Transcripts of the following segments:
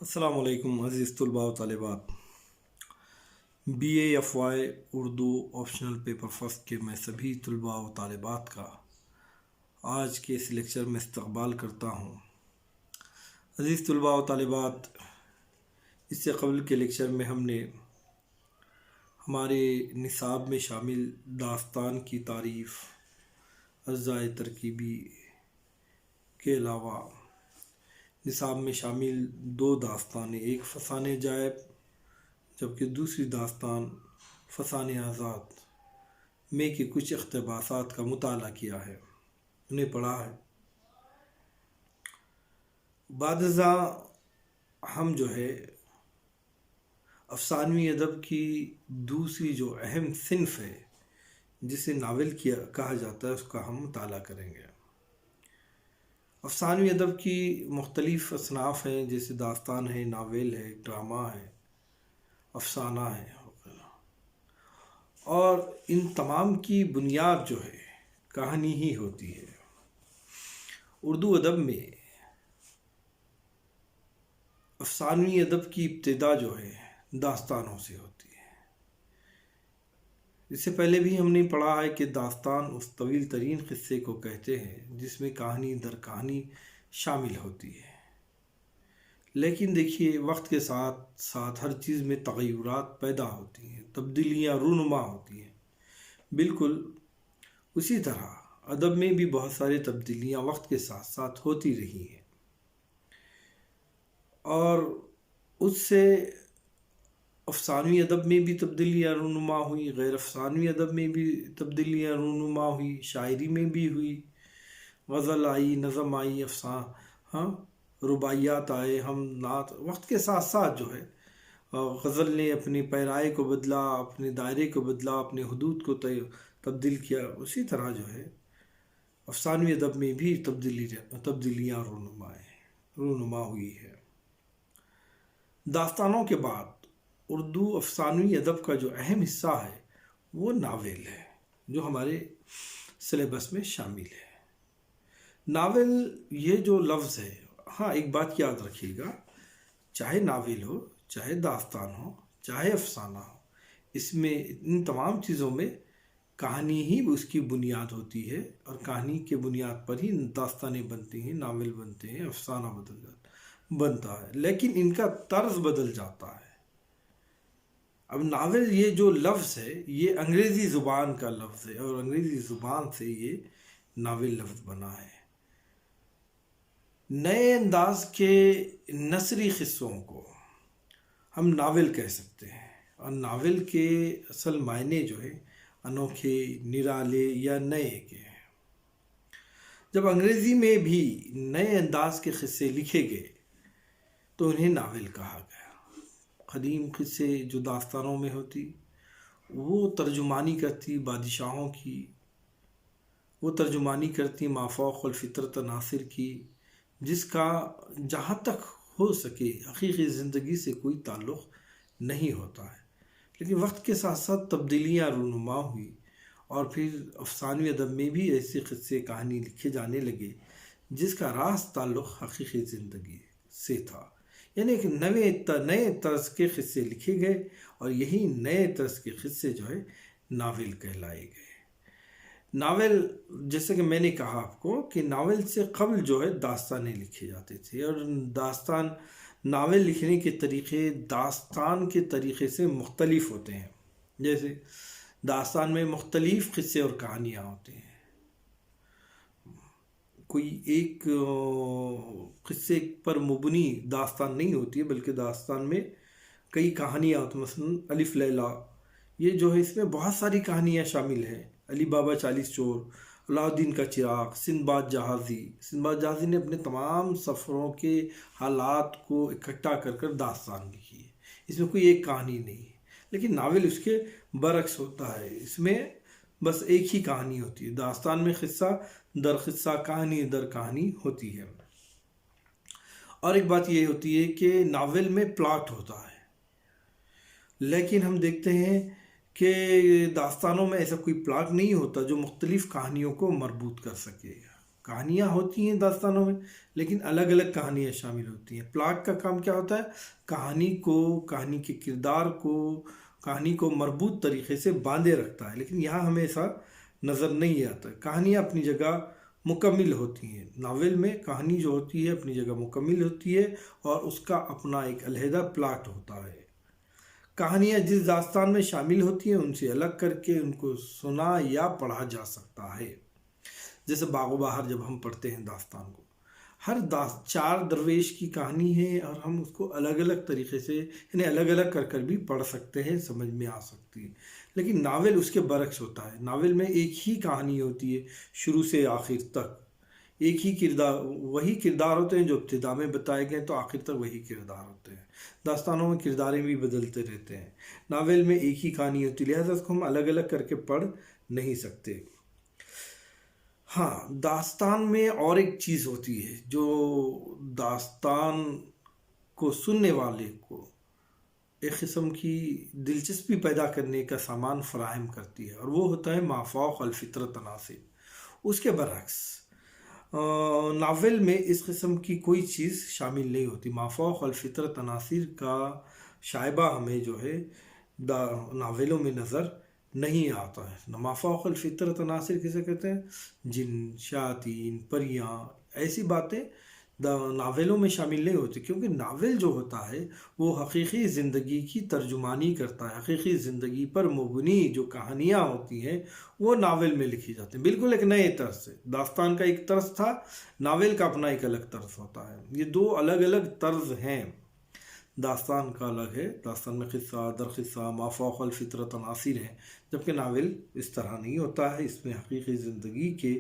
السلام علیکم عزیز طلباء و طالبات۔ B A F Y Urdu optional paper first کے میں سبھی طلباء و طالبات کا آج کے اس لیکچر میں استقبال کرتا ہوں۔ عزیز طلباء و طالبات، اس سے قبل کے لیکچر میں ہم نے ہمارے نصاب میں شامل داستان کی تعریف، اجزاء ترکیبی کے علاوہ نصاب میں شامل دو داستانیں، ایک فسانہ جائب جبکہ دوسری داستان فسانہ آزاد میں کے کچھ اقتباسات کا مطالعہ کیا ہے، انہیں پڑھا ہے۔ بعد ازاں ہم افسانوی ادب کی دوسری جو اہم صنف ہے جسے ناول کہا جاتا ہے، اس کا ہم مطالعہ کریں گے۔ افسانوی ادب کی مختلف اصناف ہیں، جیسے داستان ہے، ناول ہے، ڈرامہ ہے، افسانہ ہے، اور ان تمام کی بنیاد کہانی ہی ہوتی ہے۔ اردو ادب میں افسانوی ادب کی ابتدا داستانوں سے ہوتی ہے۔ اس سے پہلے بھی ہم نے پڑھا ہے کہ داستان اس طویل ترین قصے کو کہتے ہیں جس میں کہانی در کہانی شامل ہوتی ہے، لیکن دیکھیے وقت کے ساتھ ساتھ ہر چیز میں تغیرات پیدا ہوتی ہیں، تبدیلیاں رونما ہوتی ہیں۔ بالکل اسی طرح ادب میں بھی بہت ساری تبدیلیاں وقت کے ساتھ ساتھ ہوتی رہی ہیں، اور اس سے افسانوی ادب میں بھی تبدیلیاں رونما ہوئی، غیر افسانوی ادب میں بھی تبدیلیاں رونما ہوئی، شاعری میں بھی ہوئی، غزل آئی، نظم آئی، رباعیات آئے، ہم نعت۔ وقت کے ساتھ ساتھ غزل نے اپنے پیرائے کو بدلا، اپنے دائرے کو بدلا، اپنے حدود کو تبدیل کیا۔ اسی طرح افسانوی ادب میں بھی تبدیلیاں رونما ہوئی ہے۔ داستانوں کے بعد اردو افسانوی ادب کا جو اہم حصہ ہے وہ ناول ہے، جو ہمارے سلیبس میں شامل ہے۔ ناول یہ جو لفظ ہے، ایک بات یاد رکھیے گا، چاہے ناول ہو، چاہے داستان ہو، چاہے افسانہ ہو، اس میں ان تمام چیزوں میں کہانی ہی اس کی بنیاد ہوتی ہے، اور کہانی کے بنیاد پر ہی داستانیں بنتی ہیں، ناول بنتے ہیں، افسانہ بنتا ہے، لیکن ان کا طرز بدل جاتا ہے۔ اب ناول یہ جو لفظ ہے یہ انگریزی زبان کا لفظ ہے، اور انگریزی زبان سے یہ ناول لفظ بنا ہے۔ نئے انداز کے نثری قصوں کو ہم ناول کہہ سکتے ہیں، اور ناول کے اصل معنی انوکھے، نرالے یا نئے کے ہیں۔ جب انگریزی میں بھی نئے انداز کے قصے لکھے گئے تو انہیں ناول کہا گیا۔ قدیم قصے جو داستانوں میں ہوتی، وہ ترجمانی کرتی بادشاہوں کی، وہ ترجمانی کرتی مافوق الفطرت عناصر کی، جس کا جہاں تک ہو سکے حقیقی زندگی سے کوئی تعلق نہیں ہوتا ہے، لیکن وقت کے ساتھ ساتھ تبدیلیاں رونما ہوئی، اور پھر افسانوی ادب میں بھی ایسے قصے کہانی لکھے جانے لگے جس کا راز تعلق حقیقی زندگی سے تھا، یعنی ایک نئے طرز کے قصے لکھے گئے، اور یہی نئے طرز کے قصے ناول کہلائے گئے۔ ناول، جیسے کہ میں نے کہا آپ کو کہ ناول سے قبل داستانیں لکھے جاتے تھے، اور ناول لکھنے کے طریقے داستان کے طریقے سے مختلف ہوتے ہیں۔ جیسے داستان میں مختلف قصے اور کہانیاں ہوتے ہیں، کوئی ایک قصے پر مبنی داستان نہیں ہوتی ہے، بلکہ داستان میں کئی کہانیاں ہوتی ہیں۔ مثلا الف لیلا، یہ اس میں بہت ساری کہانیاں شامل ہیں۔ علی بابا 40 چور، علاؤدین کا چراغ، سندباد جہازی نے اپنے تمام سفروں کے حالات کو اکٹھا کر داستان لکھی ہے۔ اس میں کوئی ایک کہانی نہیں ہے، لیکن ناول اس کے برعکس ہوتا ہے، اس میں بس ایک ہی کہانی ہوتی ہے۔ داستان میں قصہ در قصہ، کہانی در کہانی ہوتی ہے۔ اور ایک بات یہ ہوتی ہے کہ ناول میں پلاٹ ہوتا ہے، لیکن ہم دیکھتے ہیں کہ داستانوں میں ایسا کوئی پلاٹ نہیں ہوتا جو مختلف کہانیوں کو مربوط کر سکے۔ کہانیاں ہوتی ہیں داستانوں میں، لیکن الگ الگ کہانیاں شامل ہوتی ہیں۔ پلاٹ کا کام کیا ہوتا ہے؟ کہانی کے کردار کو، کہانی کو مربوط طریقے سے باندھے رکھتا ہے، لیکن یہاں ہمیں ایسا نظر نہیں آتا۔ کہانیاں اپنی جگہ مکمل ہوتی ہیں، ناول میں کہانی جو ہوتی ہے اپنی جگہ مکمل ہوتی ہے اور اس کا اپنا ایک علیحدہ پلاٹ ہوتا ہے۔ کہانیاں جس داستان میں شامل ہوتی ہیں ان سے الگ کر کے ان کو سنا یا پڑھا جا سکتا ہے۔ جیسے باغ و بہار جب ہم پڑھتے ہیں داستان کو، ہر 4 درویش کی کہانی ہے اور ہم اس کو الگ الگ طریقے سے، یعنی الگ الگ کر کر بھی پڑھ سکتے ہیں، سمجھ میں آ سکتی ہے۔ لیکن ناول اس کے برعکس ہوتا ہے، ناول میں ایک ہی کہانی ہوتی ہے شروع سے آخر تک، ایک ہی کردار، وہی کردار ہوتے ہیں جو ابتدا میں بتائے گئے تو آخر تک وہی کردار ہوتے ہیں۔ داستانوں میں کرداریں بھی بدلتے رہتے ہیں، ناول میں ایک ہی کہانی ہوتی ہے، لہذا اس کو ہم الگ الگ کر کے پڑھ نہیں سکتے۔ ہاں، داستان میں اور ایک چیز ہوتی ہے جو داستان کو سننے والے کو ایک قسم کی دلچسپی پیدا کرنے کا سامان فراہم کرتی ہے، اور وہ ہوتا ہے مافوق الفطرت عناصر۔ اس کے برعکس ناول میں اس قسم کی کوئی چیز شامل نہیں ہوتی، مافوق الفطرت عناصر کا شائبہ ہمیں جو ہے ناولوں میں نظر نہیں آتا ہے۔ مافوق الفطرت عناصر کسے کہتے ہیں؟ جن، شیاطین، پریاں، ایسی باتیں ناولوں میں شامل نہیں ہوتی، کیونکہ ناول جو ہوتا ہے وہ حقیقی زندگی کی ترجمانی کرتا ہے، حقیقی زندگی پر مبنی جو کہانیاں ہوتی ہیں وہ ناول میں لکھی جاتی ہیں، بالکل ایک نئے طرز سے۔ داستان کا ایک طرز تھا، ناول کا اپنا ایک الگ طرز ہوتا ہے، یہ 2 الگ الگ طرز ہیں۔ داستان کا الگ ہے، داستان میں قصہ در قصہ مافوق الفطرت عناصر ہیں، جبکہ ناول اس طرح نہیں ہوتا ہے، اس میں حقیقی زندگی کے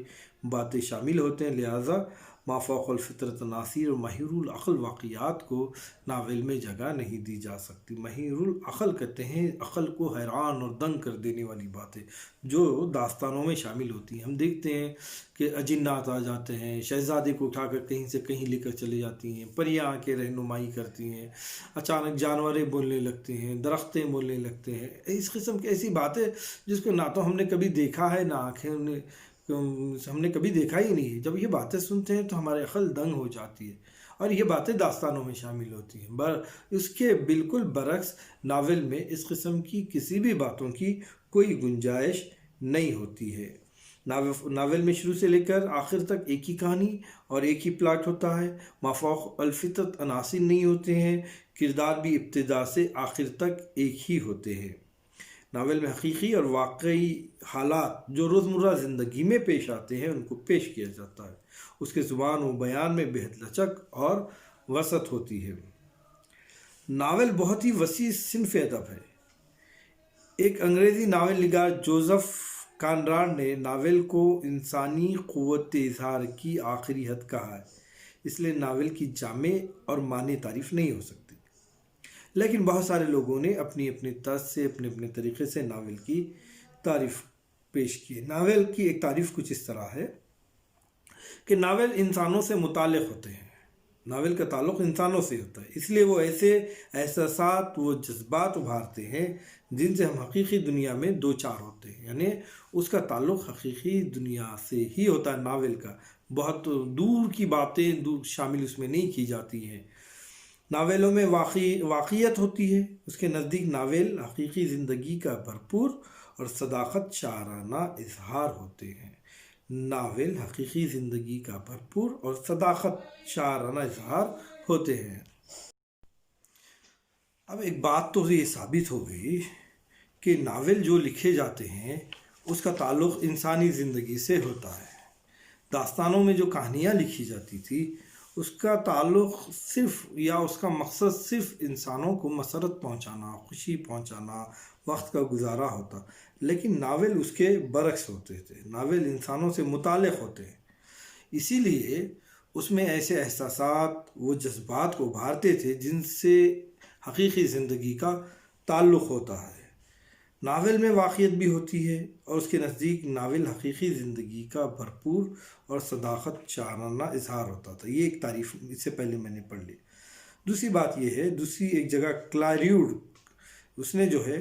باتیں شامل ہوتے ہیں، لہٰذا مافوق الفطرت عناصر اور محیر العقل واقعات کو ناول میں جگہ نہیں دی جا سکتی۔ محیر العقل کہتے ہیں عقل کو حیران اور دنگ کر دینے والی باتیں جو داستانوں میں شامل ہوتی ہیں۔ ہم دیکھتے ہیں کہ اجنات آ جاتے ہیں، شہزادے کو اٹھا کر کہیں سے کہیں لے کر چلے جاتی ہیں، پریاں آ کے رہنمائی کرتی ہیں، اچانک جانوریں بولنے لگتے ہیں، درختیں بولنے لگتے ہیں، اس قسم کی ایسی باتیں جس کو نہ تو ہم نے کبھی دیکھا ہے، نہ آنکھیں ہم نے کبھی دیکھا ہی نہیں ہے۔ جب یہ باتیں سنتے ہیں تو ہمارے عقل دنگ ہو جاتی ہے، اور یہ باتیں داستانوں میں شامل ہوتی ہیں۔ اس کے بالکل برعکس ناول میں اس قسم کی کسی بھی باتوں کی کوئی گنجائش نہیں ہوتی ہے۔ ناول میں شروع سے لے کر آخر تک ایک ہی کہانی اور ایک ہی پلاٹ ہوتا ہے، مافوق الفطرت عناصر نہیں ہوتے ہیں، کردار بھی ابتدا سے آخر تک ایک ہی ہوتے ہیں۔ ناول میں حقیقی اور واقعی حالات جو روزمرہ زندگی میں پیش آتے ہیں ان کو پیش کیا جاتا ہے، اس کے زبان و بیان میں بہت لچک اور وسعت ہوتی ہے۔ ناول بہت ہی وسیع صنف ادب ہے۔ ایک انگریزی ناول نگار جوزف کانراڈ نے ناول کو انسانی قوت اظہار کی آخری حد کہا ہے، اس لیے ناول کی جامع اور معنی تعریف نہیں ہو سکتی، لیکن بہت سارے لوگوں نے اپنی اپنی طرز سے، اپنے اپنے طریقے سے ناول کی تعریف پیش کی۔ ناول کی ایک تعریف کچھ اس طرح ہے کہ ناول انسانوں سے متعلق ہوتے ہیں، ناول کا تعلق انسانوں سے ہوتا ہے، اس لیے وہ ایسے احساسات، وہ جذبات ابھارتے ہیں جن سے ہم حقیقی دنیا میں دو چار ہوتے ہیں، یعنی اس کا تعلق حقیقی دنیا سے ہی ہوتا ہے۔ ناول کا بہت دور کی باتیں شامل اس میں نہیں کی جاتی ہیں۔ ناولوں میں واقعیت ہوتی ہے، اس کے نزدیک ناول حقیقی زندگی کا بھرپور اور صداقت شاعرانہ اظہار ہوتے ہیں۔ ناول حقیقی زندگی کا بھرپور اور صداقت شاعرانہ اظہار ہوتے ہیں۔ اب ایک بات تو یہ ثابت ہو گئی کہ ناول جو لکھے جاتے ہیں اس کا تعلق انسانی زندگی سے ہوتا ہے۔ داستانوں میں جو کہانیاں لکھی جاتی تھی اس کا تعلق صرف، یا اس کا مقصد صرف انسانوں کو مسرت پہنچانا، خوشی پہنچانا، وقت کا گزارا ہوتا، لیکن ناول اس کے برعکس ہوتے تھے، ناول انسانوں سے متعلق ہوتے ہیں، اسی لیے اس میں ایسے احساسات، وہ جذبات کو ابھارتے تھے جن سے حقیقی زندگی کا تعلق ہوتا ہے۔ ناول میں واقعیت بھی ہوتی ہے اور اس کے نزدیک ناول حقیقی زندگی کا بھرپور اور صداقت شاعرانہ اظہار ہوتا تھا۔ یہ ایک تعریف اس سے پہلے میں نے پڑھ لی۔ دوسری بات یہ ہے، دوسری ایک جگہ کلاریوڈ اس نے جو ہے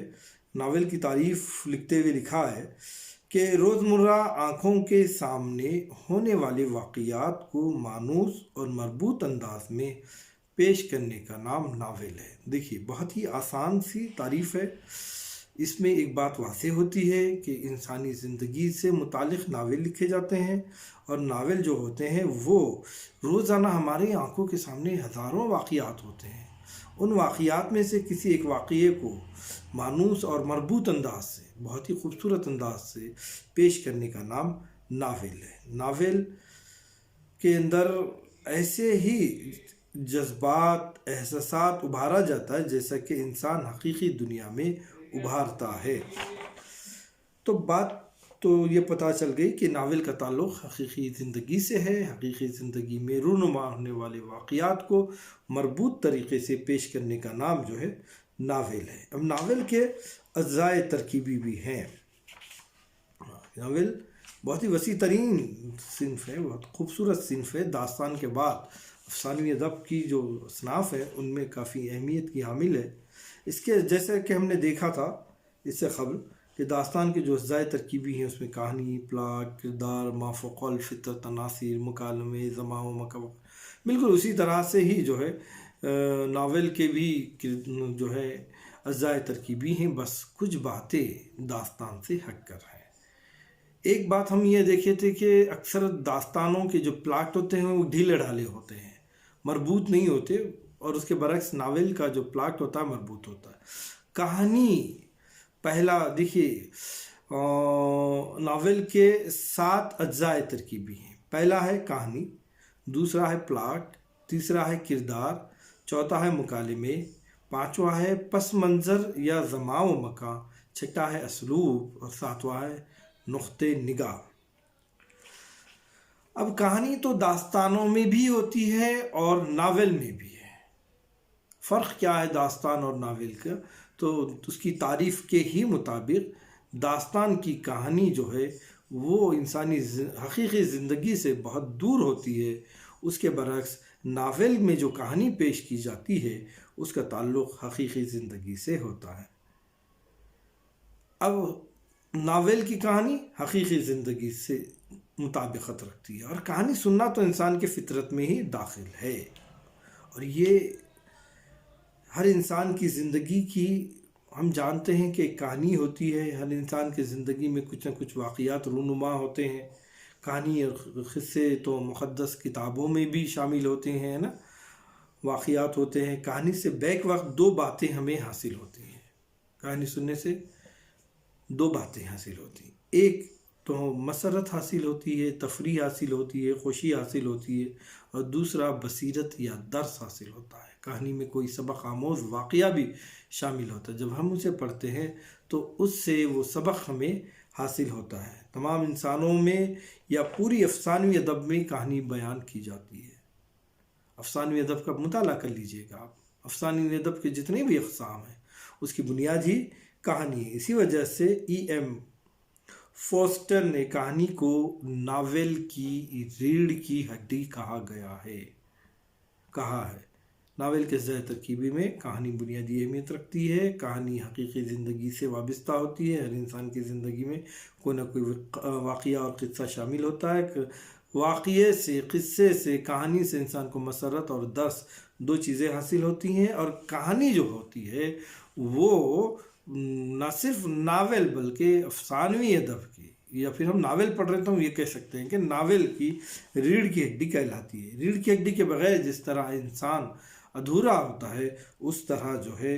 ناول کی تعریف لکھتے ہوئے لکھا ہے کہ روزمرہ آنکھوں کے سامنے ہونے والے واقعات کو مانوس اور مربوط انداز میں پیش کرنے کا نام ناول ہے۔ دیکھیے بہت ہی آسان سی تعریف ہے، اس میں ایک بات واضح ہوتی ہے کہ انسانی زندگی سے متعلق ناول لکھے جاتے ہیں، اور ناول جو ہوتے ہیں وہ روزانہ ہماری آنکھوں کے سامنے ہزاروں واقعات ہوتے ہیں، ان واقعات میں سے کسی ایک واقعے کو مانوس اور مربوط انداز سے، بہت ہی خوبصورت انداز سے پیش کرنے کا نام ناول ہے۔ ناول کے اندر ایسے ہی جذبات، احساسات ابھارا جاتا ہے جیسا کہ انسان حقیقی دنیا میں ابھارتا ہے۔ تو بات تو یہ پتہ چل گئی کہ ناول کا تعلق حقیقی زندگی سے ہے۔ حقیقی زندگی میں رونما ہونے والے واقعات کو مربوط طریقے سے پیش کرنے کا نام جو ہے ناول ہے۔ اب ناول کے اجزاء ترکیبی بھی ہیں۔ ناول بہت ہی وسیع ترین صنف ہے، بہت خوبصورت صنف ہے۔ داستان کے بعد افسانوی ادب کی جو اصناف ہیں ان میں کافی اہمیت کی حامل ہے۔ اس کے جیسے کہ ہم نے دیکھا تھا اس سے قبل کہ داستان کے جو اجزاء ترکیبی ہیں اس میں کہانی، پلاٹ، کردار، ما فوق الفطرت، عناصر، مکالمے، زمان و مکان، بالکل اسی طرح سے ہی جو ہے ناول کے بھی جو ہے اجزاء ترکیبی ہیں، بس کچھ باتیں داستان سے ہٹ کر ہیں۔ ایک بات ہم یہ دیکھے تھے کہ اکثر داستانوں کے جو پلاٹ ہوتے ہیں وہ ڈھیلے ڈھالے ہوتے ہیں، مربوط نہیں ہوتے، اور اس کے برعکس ناول کا جو پلاٹ ہوتا ہے مربوط ہوتا ہے۔ کہانی پہلا دیکھیے، ناول کے 7 اجزاء ترکیبی ہیں۔ پہلا ہے کہانی، دوسرا ہے پلاٹ، تیسرا ہے کردار، چوتھا ہے مکالمے، پانچواں ہے پس منظر یا زمان و مکان، چھٹا ہے اسلوب، اور ساتواں ہے نقطہ نگاہ۔ اب کہانی تو داستانوں میں بھی ہوتی ہے اور ناول میں بھی ہے۔ فرق کیا ہے داستان اور ناول کا؟ تو اس کی تعریف کے ہی مطابق داستان کی کہانی جو ہے وہ انسانی حقیقی زندگی سے بہت دور ہوتی ہے، اس کے برعکس ناول میں جو کہانی پیش کی جاتی ہے اس کا تعلق حقیقی زندگی سے ہوتا ہے۔ اب ناول کی کہانی حقیقی زندگی سے مطابقت رکھتی ہے، اور کہانی سننا تو انسان کے فطرت میں ہی داخل ہے، اور یہ ہر انسان کی زندگی کی ہم جانتے ہیں کہ ایک کہانی ہوتی ہے۔ ہر انسان کی زندگی میں کچھ نہ کچھ واقعات رونما ہوتے ہیں۔ کہانی اور قصے تو مقدس کتابوں میں بھی شامل ہوتے ہیں نا، واقعات ہوتے ہیں۔ کہانی سے بیک وقت 2 باتیں ہمیں حاصل ہوتی ہیں، کہانی سننے سے 2 باتیں حاصل ہوتی ہیں۔ ایک تو مسرت حاصل ہوتی ہے، تفریح حاصل ہوتی ہے، خوشی حاصل ہوتی ہے، اور دوسرا بصیرت یا درس حاصل ہوتا ہے۔ کہانی میں کوئی سبق آموز واقعہ بھی شامل ہوتا ہے، جب ہم اسے پڑھتے ہیں تو اس سے وہ سبق ہمیں حاصل ہوتا ہے۔ تمام انسانوں میں یا پوری افسانوی ادب میں کہانی بیان کی جاتی ہے۔ افسانوی ادب کا مطالعہ کر لیجئے گا آپ، افسانوی ادب کے جتنے بھی اقسام ہیں اس کی بنیاد ہی کہانی ہے۔ اسی وجہ سے ایم فوسٹر نے کہانی کو ناول کی ریڑھ کی ہڈی کہا ہے۔ ناول کے اجزاء ترکیبی میں کہانی بنیادی اہمیت رکھتی ہے۔ کہانی حقیقی زندگی سے وابستہ ہوتی ہے۔ ہر انسان کی زندگی میں کوئی نہ کوئی واقعہ اور قصہ شامل ہوتا ہے۔ واقعے سے، قصے سے، کہانی سے انسان کو مسرت اور درس 2 چیزیں حاصل ہوتی ہیں، اور کہانی جو ہوتی ہے وہ نہ صرف ناول بلکہ افسانوی ادب کی، یا پھر ہم ناول پڑھ رہے ہیں تو ہم یہ کہہ سکتے ہیں کہ ناول کی ریڑھ کی ہڈی کہلاتی ہے۔ ریڑھ کی ہڈی کے بغیر جس طرح انسان ادھورا ہوتا ہے، اس طرح جو ہے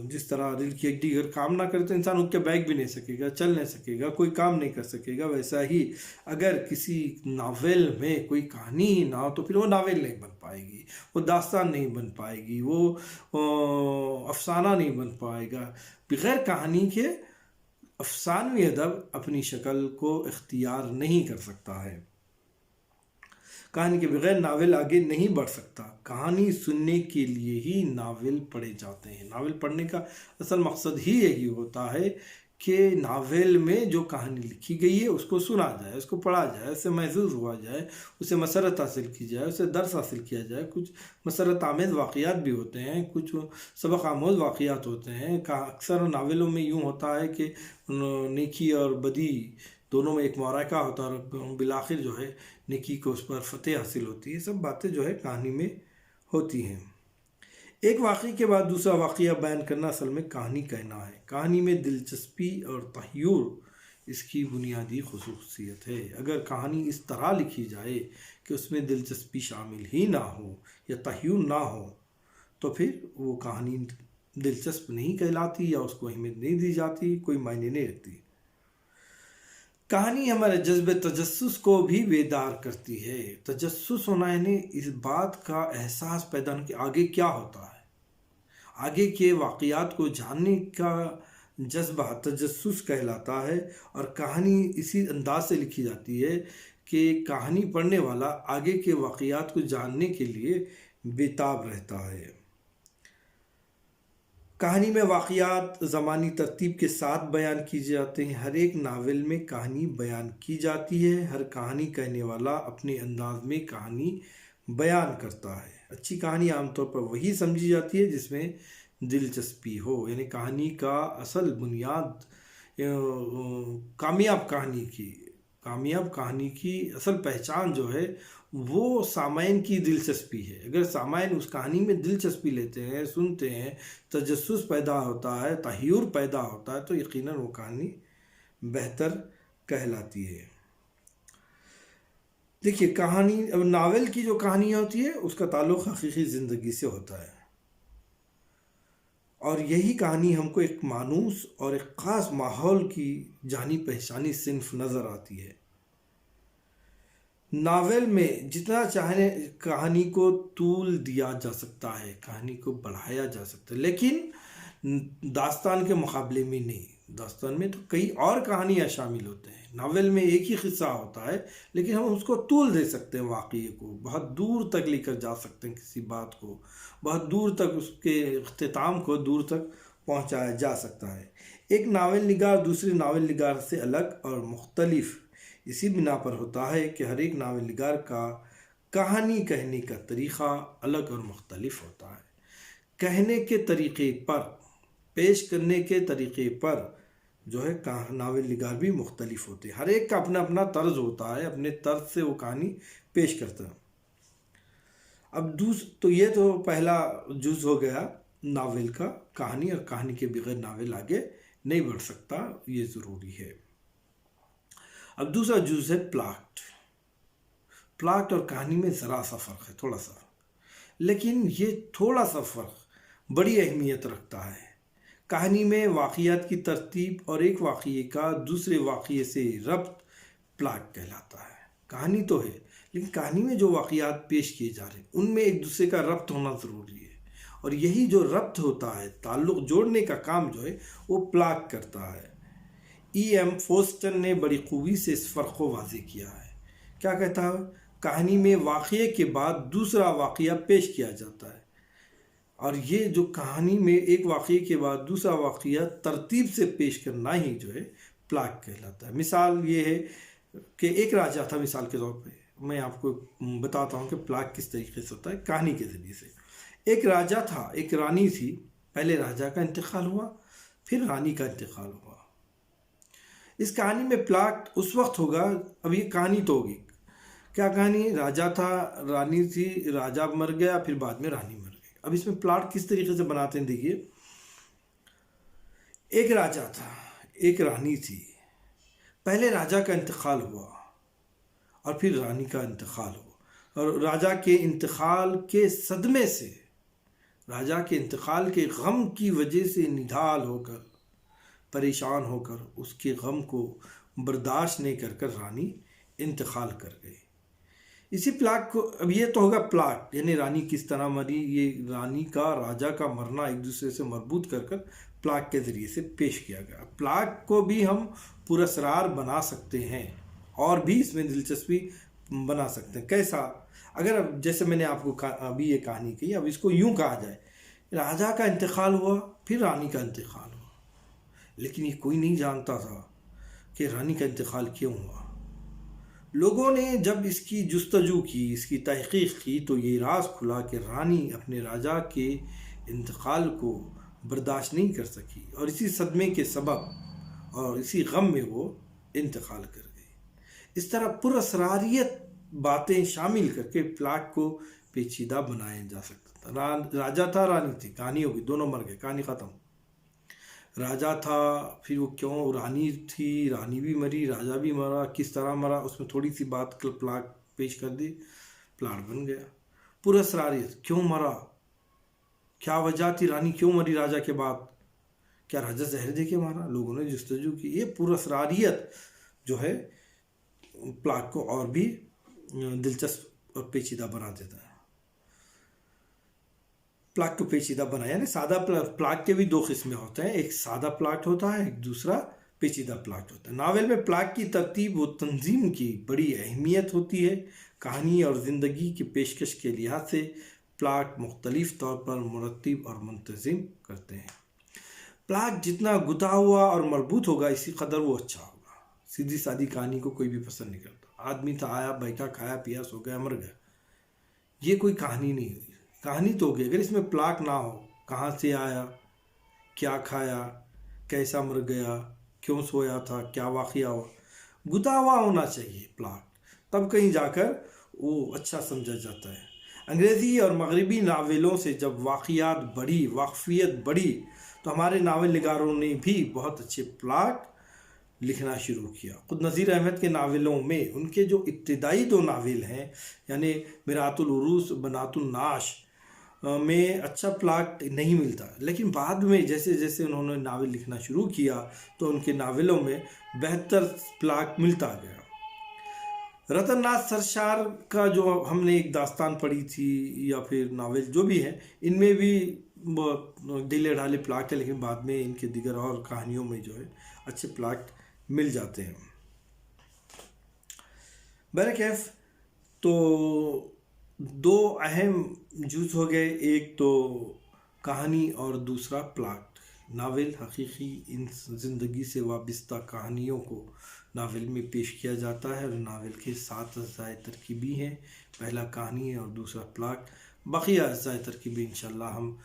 جس طرح ریڑھ کی ہڈی اگر کام نہ کرے تو انسان اٹھ کے بیٹھ بھی نہیں سکے گا، چل نہیں سکے گا، کوئی کام نہیں کر سکے گا، ویسا ہی اگر کسی ناول میں کوئی کہانی ہی نہ ہو تو پھر وہ ناول نہیں بن پائے گی، وہ داستان نہیں بن پائے گی، وہ افسانہ نہیں بن پائے گا۔ بغیر کہانی کے افسانوی ادب اپنی شکل کو اختیار نہیں کر سکتا ہے۔ کہانی کے بغیر ناول آگے نہیں بڑھ سکتا۔ کہانی سننے کے لیے ہی ناول پڑھے جاتے ہیں۔ ناول پڑھنے کا اصل مقصد ہی یہی ہوتا ہے کہ ناول میں جو کہانی لکھی گئی ہے اس کو سنا جائے، اس کو پڑھا جائے، اسے محظوظ ہوا جائے، اسے مسرت حاصل کی جائے، اسے درس حاصل کیا جائے۔ کچھ مسرت آمیز واقعات بھی ہوتے ہیں، کچھ سبق آموز واقعات ہوتے ہیں۔ اکثر ناولوں میں یوں ہوتا ہے کہ نیکی اور بدی دونوں میں ایک معرکہ ہوتا ہے اور بالآخر جو ہے نیکی کو اس پر فتح حاصل ہوتی ہے۔ سب باتیں جو ہے کہانی میں ہوتی ہیں۔ ایک واقعے کے بعد دوسرا واقعہ بیان کرنا اصل میں کہانی کہنا ہے۔ کہانی میں دلچسپی اور تحیر اس کی بنیادی خصوصیت ہے۔ اگر کہانی اس طرح لکھی جائے کہ اس میں دلچسپی شامل ہی نہ ہو یا تحیر نہ ہو تو پھر وہ کہانی دلچسپ نہیں کہلاتی یا اس کو اہمیت نہیں دی جاتی، کوئی معنی نہیں رکھتی۔ کہانی ہمارے جذب تجسس کو بھی بیدار کرتی ہے۔ تجسس ہونا یعنی اس بات کا احساس پیدا ہونا کہ آگے کیا ہوتا ہے، آگے کے واقعات کو جاننے کا جذبہ تجسس کہلاتا ہے، اور کہانی اسی انداز سے لکھی جاتی ہے کہ کہانی پڑھنے والا آگے کے واقعات کو جاننے کے لیے بےتاب رہتا ہے۔ کہانی میں واقعات زمانی ترتیب کے ساتھ بیان کی جاتے ہیں۔ ہر ایک ناول میں کہانی بیان کی جاتی ہے۔ ہر کہانی کہنے والا اپنے انداز میں کہانی بیان کرتا ہے۔ اچھی کہانی عام طور پر وہی سمجھی جاتی ہے جس میں دلچسپی ہو، یعنی کہانی کا اصل بنیاد کامیاب کہانی کی اصل پہچان جو ہے وہ سامعین کی دلچسپی ہے۔ اگر سامعین اس کہانی میں دلچسپی لیتے ہیں، سنتے ہیں، تجسس پیدا ہوتا ہے، تحیر پیدا ہوتا ہے تو یقیناً وہ کہانی بہتر کہلاتی ہے۔ دیکھیے ناول کی جو کہانی ہوتی ہے اس کا تعلق حقیقی زندگی سے ہوتا ہے، اور یہی کہانی ہم کو ایک مانوس اور ایک خاص ماحول کی جانی پہچانی صنف نظر آتی ہے۔ ناول میں جتنا چاہے کہانی کو طول دیا جا سکتا ہے، کہانی کو بڑھایا جا سکتا ہے، لیکن داستان کے مقابلے میں نہیں۔ داستان میں تو کئی اور کہانیاں شامل ہوتے ہیں، ناول میں ایک ہی قصہ ہوتا ہے لیکن ہم اس کو طول دے سکتے ہیں، واقعے کو بہت دور تک لے کر جا سکتے ہیں، کسی بات کو بہت دور تک، اس کے اختتام کو دور تک پہنچایا جا سکتا ہے۔ ایک ناول نگار دوسرے ناول نگار سے الگ اور مختلف اسی بنا پر ہوتا ہے کہ ہر ایک ناول نگار کا کہانی کہنے کا طریقہ الگ اور مختلف ہوتا ہے۔ کہنے کے طریقے پر، پیش کرنے کے طریقے پر جو ہے ناول نگار بھی مختلف ہوتے ہیں۔ ہر ایک کا اپنا اپنا طرز ہوتا ہے، اپنے طرز سے وہ کہانی پیش کرتا ہے۔ اب تو یہ تو پہلا جز ہو گیا ناول کا، کہانی، اور کہانی کے بغیر ناول آگے نہیں بڑھ سکتا، یہ ضروری ہے۔ اب دوسرا جز ہے پلاٹ اور کہانی میں ذرا سا فرق ہے، تھوڑا سا، لیکن یہ تھوڑا سا فرق بڑی اہمیت رکھتا ہے۔ کہانی میں واقعات کی ترتیب اور ایک واقعے کا دوسرے واقعے سے ربط پلاٹ کہلاتا ہے۔ کہانی تو ہے لیکن کہانی میں جو واقعات پیش کیے جا رہے ہیں ان میں ایک دوسرے کا ربط ہونا ضروری ہے، اور یہی جو ربط ہوتا ہے، تعلق جوڑنے کا کام جو ہے وہ پلاٹ کرتا ہے۔ ایم فوسٹن نے بڑی خوبی سے اس فرق کو واضح کیا ہے۔ کیا کہتا ہے؟ کہانی میں واقعے کے بعد دوسرا واقعہ پیش کیا جاتا ہے، اور یہ جو کہانی میں ایک واقعے کے بعد دوسرا واقعہ ترتیب سے پیش کرنا ہی جو ہے پلاٹ کہلاتا ہے۔ مثال یہ ہے کہ ایک راجہ تھا، مثال کے طور پہ میں آپ کو بتاتا ہوں کہ پلاٹ کس طریقے سے ہوتا ہے کہانی کے ذریعے سے۔ ایک راجہ تھا، ایک رانی تھی، پہلے راجہ کا انتقال ہوا، پھر رانی کا انتقال ہوا۔ اس کہانی میں پلاٹ اس وقت ہوگا، اب یہ کہانی تو ہوگی، کیا کہانی؟ راجہ تھا، رانی تھی، راجہ مر گیا، پھر بعد میں رانی مر گئی۔ اب اس میں پلاٹ کس طریقے سے بناتے ہیں دیکھیے، ایک راجہ تھا، ایک رانی تھی، پہلے راجہ کا انتقال ہوا اور پھر رانی کا انتقال ہوا، اور راجہ کے انتقال کے صدمے سے، راجہ کے انتقال کے غم کی وجہ سے نڈھال ہو کر، پریشان ہو کر، اس کے غم کو برداشت نہیں کر رانی انتقال کر گئی۔ اسی پلاٹ کو، اب یہ تو ہوگا پلاٹ، یعنی رانی کس طرح مری، یہ رانی کا راجہ کا مرنا ایک دوسرے سے مربوط کر پلاٹ کے ذریعے سے پیش کیا گیا۔ پلاٹ کو بھی ہم پراسرار بنا سکتے ہیں اور بھی اس میں دلچسپی بنا سکتے ہیں۔ کیسا؟ اگر جیسے میں نے آپ کو ابھی یہ کہانی کہی، اب اس کو یوں کہا جائے، راجہ کا انتقال ہوا، پھر رانی کا انتقال ہوا، لیکن یہ کوئی نہیں جانتا تھا کہ رانی کا انتقال کیوں ہوا۔ لوگوں نے جب اس کی جستجو کی، اس کی تحقیق کی، تو یہ راز کھلا کہ رانی اپنے راجا کے انتقال کو برداشت نہیں کر سکی اور اسی صدمے کے سبب اور اسی غم میں وہ انتقال کر گئی۔ اس طرح پراسراریت باتیں شامل کر کے پلاٹ کو پیچیدہ بنایا جا سکتا تھا۔ راجا تھا، رانی تھی، کہانی ہوگی، دونوں مر گئے، کہانی ختم۔ راجا تھا، پھر وہ کیوں، رانی تھی، رانی بھی مری، راجا بھی مرا، کس طرح مرا، اس میں تھوڑی سی بات پلاٹ پیش کر دی، پلاٹ بن گیا۔ پراسراریت، کیوں مرا، کیا وجہ تھی، رانی کیوں مری راجا کے بعد، کیا راجا زہر دے کے مارا، لوگوں نے جستجو کی۔ یہ پراسراریت جو ہے پلاٹ کو اور بھی دلچسپ اور پیچیدہ بنا دیتا ہے۔ پلاٹ کو پیچیدہ بنا، یعنی سادہ پلاٹ کے بھی دو قسمیں ہوتے ہیں، ایک سادہ پلاٹ ہوتا ہے، ایک دوسرا پیچیدہ پلاٹ ہوتا ہے۔ ناول میں پلاٹ کی ترتیب و تنظیم کی بڑی اہمیت ہوتی ہے۔ کہانی اور زندگی کی پیشکش کے لحاظ سے پلاٹ مختلف طور پر مرتب اور منتظم کرتے ہیں۔ پلاٹ جتنا گتا ہوا اور مربوط ہوگا، اسی قدر وہ اچھا ہوگا۔ سیدھی سادی کہانی کو کوئی بھی پسند نہیں کرتا۔ آدمی تھا، آیا، بیٹھا، کھایا پیا، سو گیا، مر گیا، یہ کوئی کہانی نہیں ہوئی۔ کہانی تو ہوگی، اگر اس میں پلاٹ نہ ہو، کہاں سے آیا، کیا کھایا، کیسا مر گیا، کیوں سویا تھا، کیا واقعہ ہوا، گتا ہوا ہونا چاہیے پلاٹ، تب کہیں جا کر وہ اچھا سمجھا جاتا ہے۔ انگریزی اور مغربی ناولوں سے جب واقعات بڑھی، واقفیت بڑھی، تو ہمارے ناول نگاروں نے بھی بہت اچھے پلاٹ لکھنا شروع کیا۔ خود نذیر احمد کے ناولوں میں ان کے جو ابتدائی دو ناول ہیں، یعنی میرات العروس، بنات النعاش میں اچھا پلاٹ نہیں ملتا، لیکن بعد میں جیسے جیسے انہوں نے ناول لکھنا شروع کیا تو ان کے ناولوں میں بہتر پلاٹ ملتا گیا۔ رتن ناتھ سرشار کا جو ہم نے ایک داستان پڑھی تھی یا پھر ناول جو بھی ہے، ان میں بھی ڈھیلے ڈھالے پلاٹ ہے، لیکن بعد میں ان کے دیگر اور کہانیوں میں جو ہے اچھے پلاٹ مل جاتے ہیں۔ بہرکیف تو دو اہم جز ہو گئے، ایک تو کہانی اور دوسرا پلاٹ۔ ناول حقیقی ان زندگی سے وابستہ کہانیوں کو ناول میں پیش کیا جاتا ہے، اور ناول کے 7 اجزاء ترکیبی ہیں، پہلا کہانی ہے اور دوسرا پلاٹ۔ بقیہ اجزاء ترکیبی انشاءاللہ ہم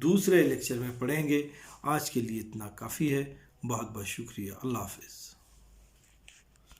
دوسرے لیکچر میں پڑھیں گے۔ آج کے لیے اتنا کافی ہے، بہت بہت شکریہ، اللہ حافظ۔